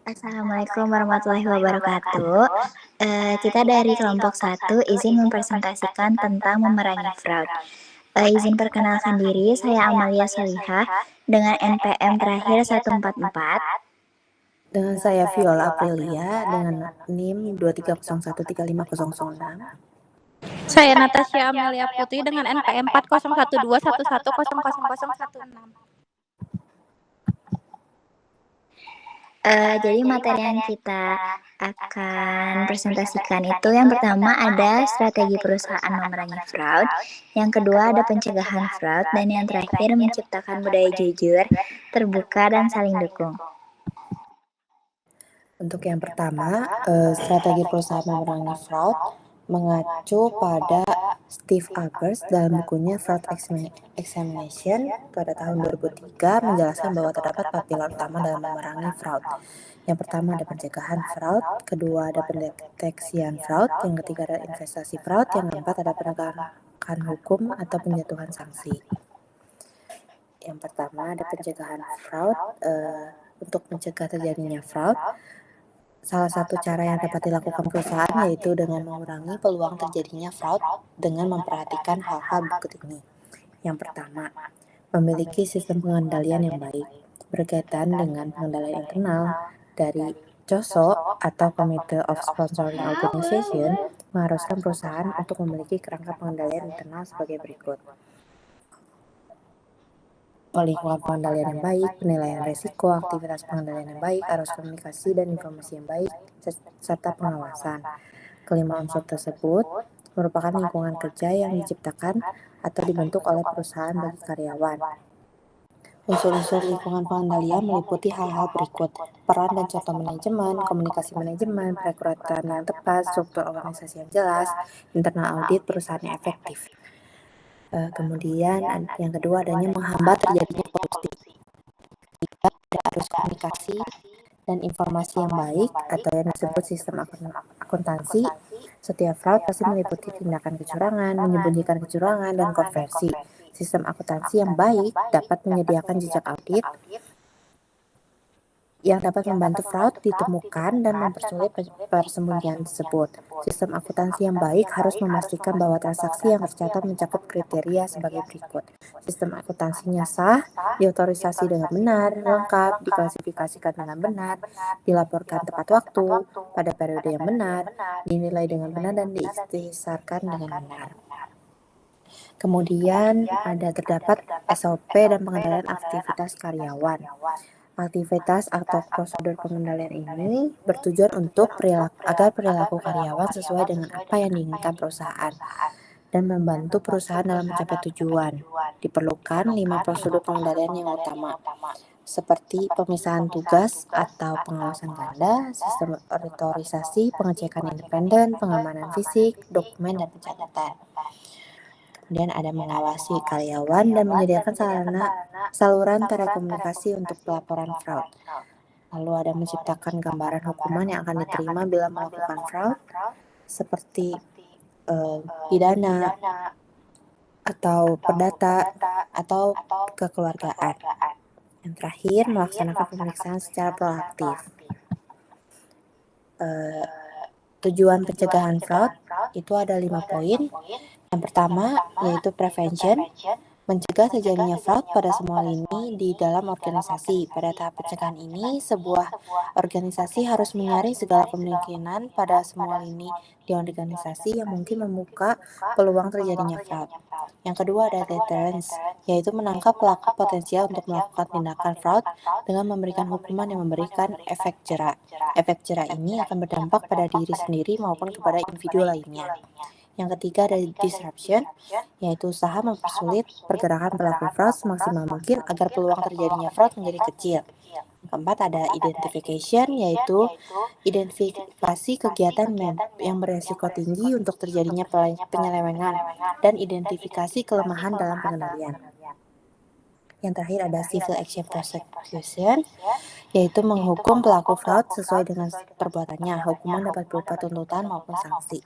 Assalamualaikum warahmatullahi wabarakatuh. Kita dari kelompok 1 izin mempresentasikan tentang memerangi fraud. Izin perkenalkan diri, saya Amalia Solihah dengan NPM terakhir 144. Dengan saya Viola Aprilia dengan NIM 230135006. Saya Natasha Amelia Putri dengan NPM 401211100016. Jadi materi yang kita akan presentasikan itu yang pertama ada strategi perusahaan memerangi fraud, yang kedua ada pencegahan fraud, dan yang terakhir menciptakan budaya jujur, terbuka, dan saling dukung. Untuk yang pertama, strategi perusahaan memerangi fraud mengacu pada Steve Albers dalam bukunya Fraud Examination pada tahun 2003 menjelaskan bahwa terdapat 4 pilar utama dalam memerangi fraud. Yang pertama ada pencegahan fraud, kedua ada pendeteksian fraud, yang ketiga ada investasi fraud, yang keempat ada penegakan hukum atau penjatuhan sanksi. Yang pertama ada pencegahan fraud. Untuk mencegah terjadinya fraud, salah satu cara yang dapat dilakukan perusahaan yaitu dengan mengurangi peluang terjadinya fraud dengan memperhatikan hal-hal berikut ini. Yang pertama, memiliki sistem pengendalian yang baik. Berkaitan dengan pengendalian internal dari COSO atau Committee of Sponsoring Organization mengharuskan perusahaan untuk memiliki kerangka pengendalian internal sebagai berikut. Lingkungan pengendalian yang baik, penilaian risiko, aktivitas pengendalian yang baik, arus komunikasi dan informasi yang baik, serta pengawasan. Kelima unsur tersebut merupakan lingkungan kerja yang diciptakan atau dibentuk oleh perusahaan bagi karyawan. Unsur-unsur lingkungan pengendalian meliputi hal-hal berikut: peran dan contoh manajemen, komunikasi manajemen, perekrutan yang tepat, struktur organisasi yang jelas, internal audit perusahaan yang efektif. Kemudian yang kedua adanya menghambat terjadinya korupsi. Ada arus komunikasi dan informasi yang baik atau yang disebut sistem akuntansi. Setiap fraud pasti meliputi tindakan kecurangan, menyembunyikan kecurangan, dan konversi. Sistem akuntansi yang baik dapat menyediakan jejak audit yang dapat membantu fraud ditemukan dan mempersulit persembunyian tersebut. Sistem akuntansi yang baik harus memastikan bahwa transaksi yang tercatat mencakup kriteria sebagai berikut. Sistem akuntansinya sah, diotorisasi dengan benar, lengkap, diklasifikasikan dengan benar, dilaporkan tepat waktu, pada periode yang benar, dinilai dengan benar, dan diikhtisarkan dengan benar. Kemudian terdapat SOP dan pengendalian aktivitas karyawan. Aktivitas atau prosedur pengendalian ini bertujuan untuk agar perilaku karyawan sesuai dengan apa yang diinginkan perusahaan dan membantu perusahaan dalam mencapai tujuan. Diperlukan 5 prosedur pengendalian yang utama, seperti pemisahan tugas atau pengawasan ganda, sistem otorisasi, pengecekan independen, pengamanan fisik, dokumen, dan pencatatan. Kemudian ada mengawasi karyawan dan menyediakan saluran telekomunikasi untuk pelaporan fraud. Lalu ada menciptakan gambaran hukuman yang akan diterima bila melakukan fraud, seperti pidana atau perdata atau kekeluargaan. Yang terakhir, melaksanakan pemeriksaan secara proaktif. Tujuan pencegahan fraud itu ada 5 poin. Yang pertama yaitu prevention, mencegah terjadinya fraud pada semua lini di dalam organisasi. Pada tahap pencegahan ini, sebuah organisasi harus menyaring segala kemungkinan pada semua lini di organisasi yang mungkin membuka peluang terjadinya fraud. Yang kedua ada deterrence, yaitu menangkap pelaku potensial untuk melakukan tindakan fraud dengan memberikan hukuman yang memberikan efek jera. Efek jera ini akan berdampak pada diri sendiri maupun kepada individu lainnya. Yang ketiga ada disruption, yaitu usaha mempersulit pergerakan pelaku fraud semaksimal mungkin agar peluang terjadinya fraud menjadi kecil. Yang keempat ada identification, yaitu identifikasi kegiatan yang beresiko tinggi untuk terjadinya penyelewengan dan identifikasi kelemahan dalam pengendalian. Yang terakhir ada civil action prosecution, yaitu menghukum pelaku fraud sesuai dengan perbuatannya. Hukuman dapat berupa tuntutan maupun sanksi.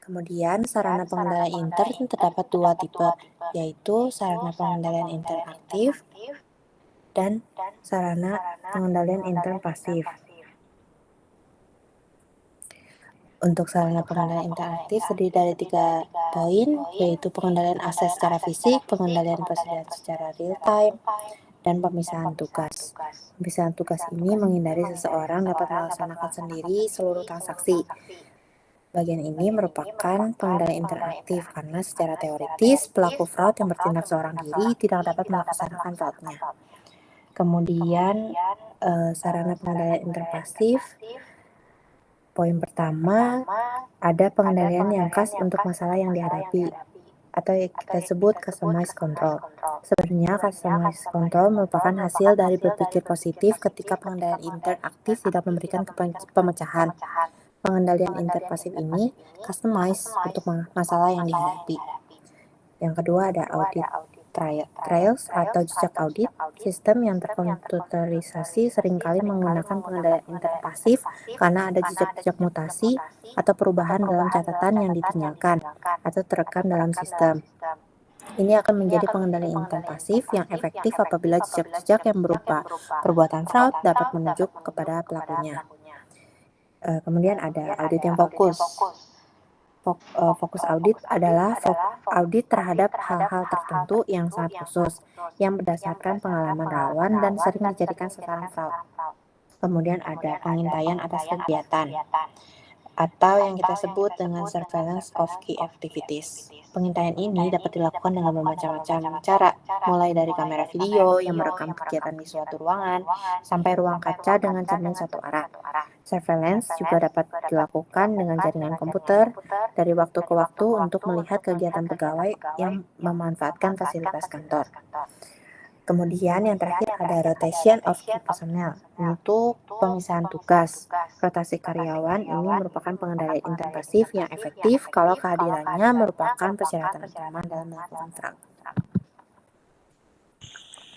Kemudian sarana pengendalian intern terdapat 2 tipe, yaitu sarana pengendalian intern aktif dan sarana pengendalian intern pasif. Untuk sarana pengendalian interaktif terdiri dari 3 poin, yaitu pengendalian akses secara fisik, pengendalian persediaan secara real-time, dan pemisahan tugas. Pemisahan tugas ini menghindari seseorang dapat melaksanakan sendiri seluruh transaksi. Bagian ini merupakan pengendalian interaktif karena secara teoritis, pelaku fraud yang bertindak seorang diri tidak dapat melaksanakan fraudnya. Kemudian, sarana pengendalian interpasif. Poin pertama, ada pengendalian yang khas untuk masalah yang dihadapi, atau yang kita sebut customized control. Sebenarnya customized control merupakan hasil dari berpikir positif ketika pengendalian intern aktif tidak memberikan pemecahan. Pengendalian intern pasif ini customized untuk masalah yang dihadapi. Yang kedua ada audit trials atau jejak audit. Sistem yang terkomputerisasi seringkali menggunakan pengendalian intern pasif karena ada jejak-jejak mutasi atau perubahan dalam catatan yang ditinggalkan atau terekam dalam sistem. Ini akan menjadi pengendalian intern pasif yang efektif apabila jejak-jejak yang berupa perbuatan fraud dapat menunjuk kepada pelakunya. Kemudian ada audit yang fokus. Fokus audit adalah audit terhadap hal-hal tertentu yang sangat khusus, yang berdasarkan pengalaman rawan dan sering dijadikan sasaran fraud. Kemudian ada pengintaian atas kegiatan, atau yang kita sebut dengan surveillance of key activities. Pengintaian ini dapat dilakukan dengan bermacam-macam cara, mulai dari kamera video yang merekam kegiatan di suatu ruangan, sampai ruang kaca dengan cermin satu arah. Surveillance juga dapat dilakukan dengan jaringan komputer dari waktu ke waktu untuk melihat kegiatan pegawai yang memanfaatkan fasilitas kantor. Kemudian yang terakhir ada rotation of key personnel, untuk pemisahan tugas. Rotasi karyawan ini merupakan pengendalian intern pasif yang efektif kalau kehadirannya merupakan persyaratan utama dalam melakukan fraud.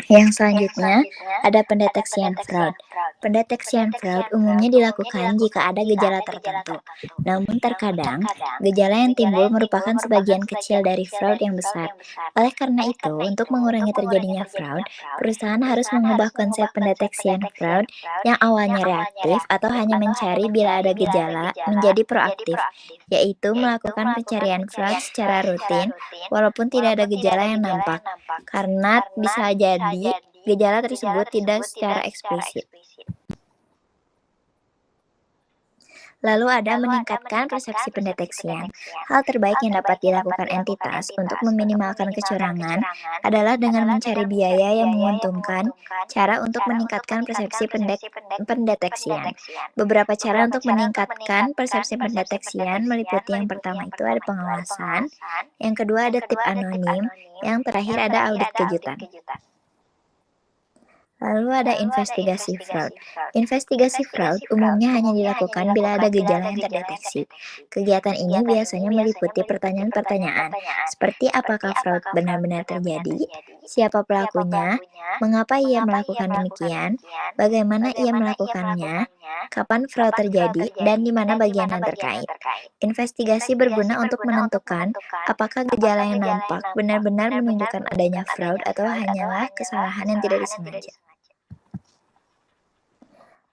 Yang selanjutnya, ada pendeteksian fraud. Pendeteksian fraud umumnya dilakukan jika ada gejala tertentu. Namun terkadang, gejala yang timbul merupakan sebagian kecil dari fraud yang besar. Oleh karena itu, untuk mengurangi terjadinya fraud, perusahaan harus mengubah konsep pendeteksian fraud yang awalnya reaktif atau hanya mencari bila ada gejala menjadi proaktif, yaitu melakukan pencarian fraud secara rutin walaupun tidak ada gejala yang nampak, karena bisa jadi gejala tersebut tidak secara eksplisit. Lalu ada meningkatkan persepsi pendeteksian. Hal terbaik yang dapat dilakukan entitas untuk meminimalkan kecurangan adalah dengan mencari biaya yang menguntungkan, cara untuk meningkatkan persepsi pendeteksian. Beberapa cara untuk meningkatkan persepsi pendeteksian meliputi yang pertama itu ada pengawasan, yang kedua ada tip anonim, yang terakhir ada audit kejutan. Lalu ada investigasi fraud. Investigasi fraud umumnya hanya dilakukan bila ada gejala yang terdeteksi. Kegiatan ini biasanya meliputi pertanyaan-pertanyaan, seperti apakah fraud benar-benar terjadi, siapa pelakunya, mengapa ia melakukan demikian, bagaimana ia melakukannya, kapan fraud terjadi, dan di mana bagian yang terkait. Investigasi berguna untuk menentukan apakah gejala yang nampak benar-benar menunjukkan adanya fraud atau hanyalah kesalahan yang tidak disengaja.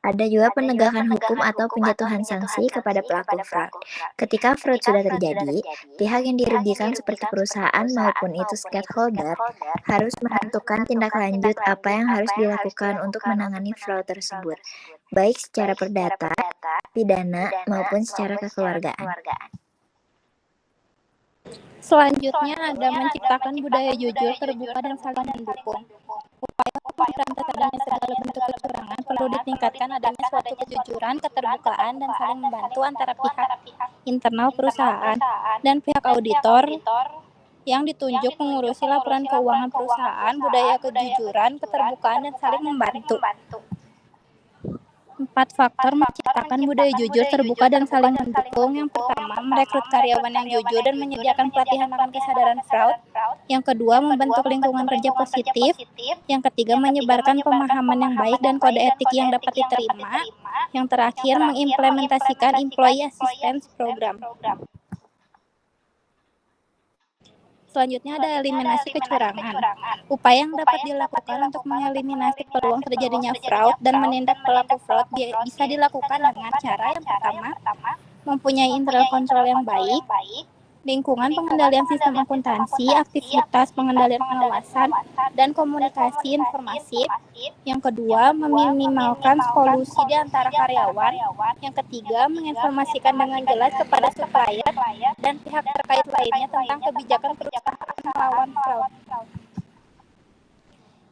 Ada juga penegakan hukum atau penjatuhan sanksi kepada pelaku fraud. Ketika fraud sudah terjadi, pihak yang dirugikan seperti perusahaan maupun itu stakeholder harus menentukan tindak lanjut apa yang harus dilakukan untuk menangani fraud tersebut, baik secara perdata, pidana, maupun secara kekeluargaan. Selanjutnya ada menciptakan budaya jujur, terbuka, dan saling mendukung. Upaya memberantas adanya segala bentuk kecurangan perlu ditingkatkan adanya suatu kejujuran, keterbukaan, dan saling membantu antara pihak internal perusahaan dan pihak auditor yang ditunjuk mengurusi laporan keuangan perusahaan. Budaya kejujuran, keterbukaan, dan saling membantu. 4 faktor menciptakan budaya jujur, terbuka, dan saling mendukung. Yang pertama, merekrut karyawan yang jujur dan menyediakan pelatihan akan kesadaran fraud. Yang kedua, membentuk lingkungan kerja positif. Yang ketiga, menyebarkan pemahaman yang baik dan kode etik yang dapat diterima. Yang terakhir, mengimplementasikan employee assistance program. Selanjutnya ada eliminasi kecurangan. Upaya yang dapat dilakukan untuk mengeliminasi peluang terjadinya fraud dan menindak pelaku fraud bisa dilakukan dengan cara yang pertama, mempunyai internal control yang baik, lingkungan pengendalian sistem akuntansi, aktivitas pengendalian pengawasan, dan komunikasi informasi. Yang kedua, meminimalkan kolusi di antara karyawan. Yang ketiga, menginformasikan dengan jelas kepada supplier dan pihak terkait lainnya tentang kebijakan perusahaan melawan fraud.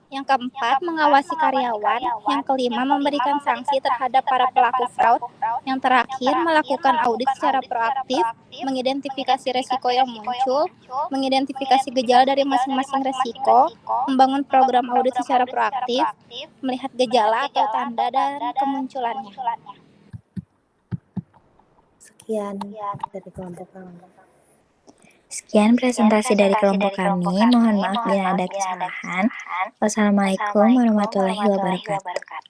Yang keempat, mengawasi karyawan. Yang kelima, memberikan sanksi terhadap para pelaku fraud. Yang terakhir, melakukan audit secara proaktif, mengidentifikasi resiko yang muncul, mengidentifikasi gejala dari masing-masing resiko, membangun program audit secara proaktif, melihat gejala atau tanda dan kemunculannya. Sekian dari kelompok kami. Sekian presentasi dari kelompok kami. Mohon maaf bila ada kesalahan. Wassalamualaikum warahmatullahi wabarakatuh.